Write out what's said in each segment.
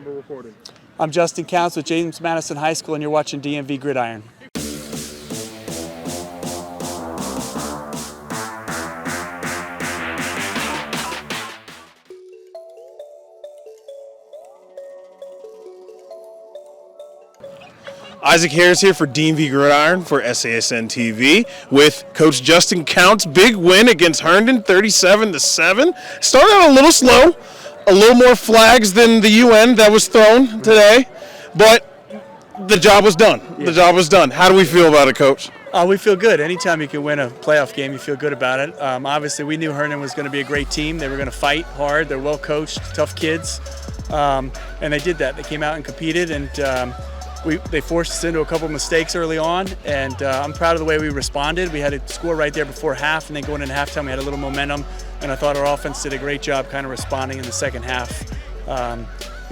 Amber reporting. I'm Justin Counts with James Madison High School, and you're watching DMV Gridiron. Isaac Harris here for DMV Gridiron for SASN TV with Coach Justin Counts' big win against Herndon, 37-7. Started out a little slow, a little more flags than the UN that was thrown today, but the job was done. The job was done. How do we feel about it, Coach? We feel good. Anytime you can win a playoff game, you feel good about it. Obviously, we knew Herndon was going to be a great team. They were going to fight hard. They're well coached, tough kids, and they did that. They came out and competed, and they forced us into a couple mistakes early on, and I'm proud of the way we responded. We had a score right there before half, and then going into halftime, we had a little momentum, and I thought our offense did a great job kind of responding in the second half and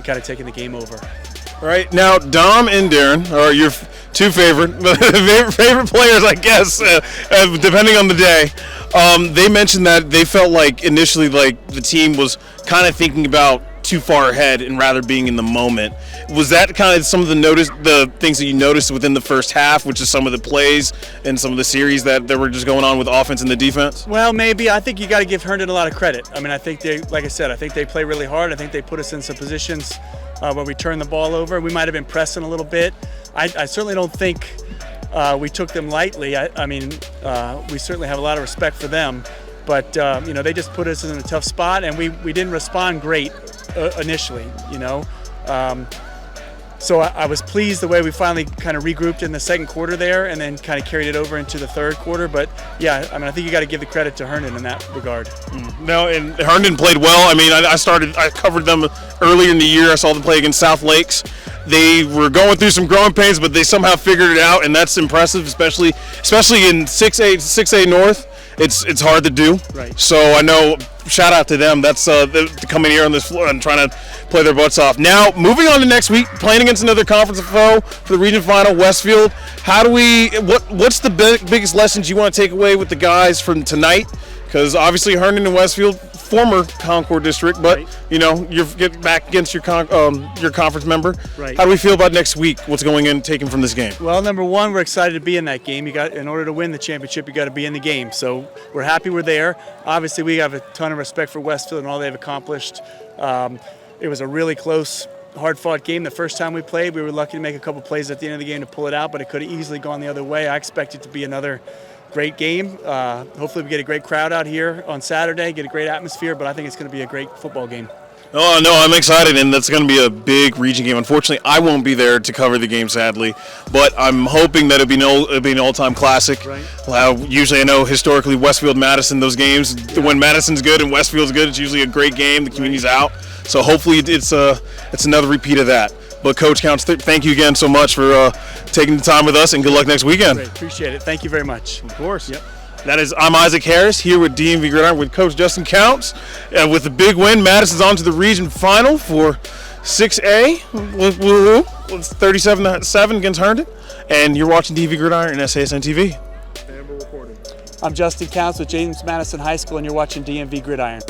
kind of taking the game over. All right, now Dom and Darren are your two favorite players, I guess, depending on the day. They mentioned that they felt like initially like the team was kind of thinking about too far ahead and rather being in the moment. Was that kind of some of the things that you noticed within the first half, which is some of the plays and some of the series that were just going on with offense and the defense? Well, maybe. I think you got to give Herndon a lot of credit. I mean, I think like I said, I think they play really hard. I think they put us in some positions where we turned the ball over. We might have been pressing a little bit. I certainly don't think we took them lightly. I mean, we certainly have a lot of respect for them. But, they just put us in a tough spot, and we didn't respond great initially, So I was pleased the way we finally kind of regrouped in the second quarter there and then kind of carried it over into the third quarter. But, yeah, I mean, I think you got to give the credit to Herndon in that regard. No, and Herndon played well. I mean, I covered them earlier in the year. I saw them play against South Lakes. They were going through some growing pains, but they somehow figured it out, and that's impressive, especially in 6A North. It's hard to do. Right. So I know, shout out to them. That's coming here on this floor and trying to play their butts off. Now, moving on to next week, playing against another conference foe for the region final, Westfield. What's the biggest lessons you want to take away with the guys from tonight? Because obviously Herndon and Westfield, former Concord district, but right. You're getting back against your conference member. Right. How do we feel about next week? What's going in, taken from this game? Well, number one, we're excited to be in that game. In order to win the championship, you got to be in the game. So we're happy we're there. Obviously, we have a ton of respect for Westfield and all they've accomplished. It was a really close, hard-fought game. The first time we played, we were lucky to make a couple plays at the end of the game to pull it out, but it could have easily gone the other way. I expect it to be another great game. Hopefully we get a great crowd out here on Saturday, get a great atmosphere, but I think it's going to be a great football game. Oh, no, I'm excited, and that's going to be a big region game. Unfortunately, I won't be there to cover the game, sadly, but I'm hoping that it'll be an all-time classic. Right. Usually, I know historically Westfield-Madison, those games, when Madison's good and Westfield's good, it's usually a great game. The community's out. So hopefully it's another repeat of that. But Coach Counts, thank you again so much for taking the time with us, and good luck next weekend. Great. Appreciate it. Thank you very much. Of course. Yep. I'm Isaac Harris here with DMV Gridiron with Coach Justin Counts. With the big win, Madison's on to the region final for 6A. It's 37-7 against Herndon. And you're watching DMV Gridiron and SASN TV. I'm Justin Counts with James Madison High School, and you're watching DMV Gridiron.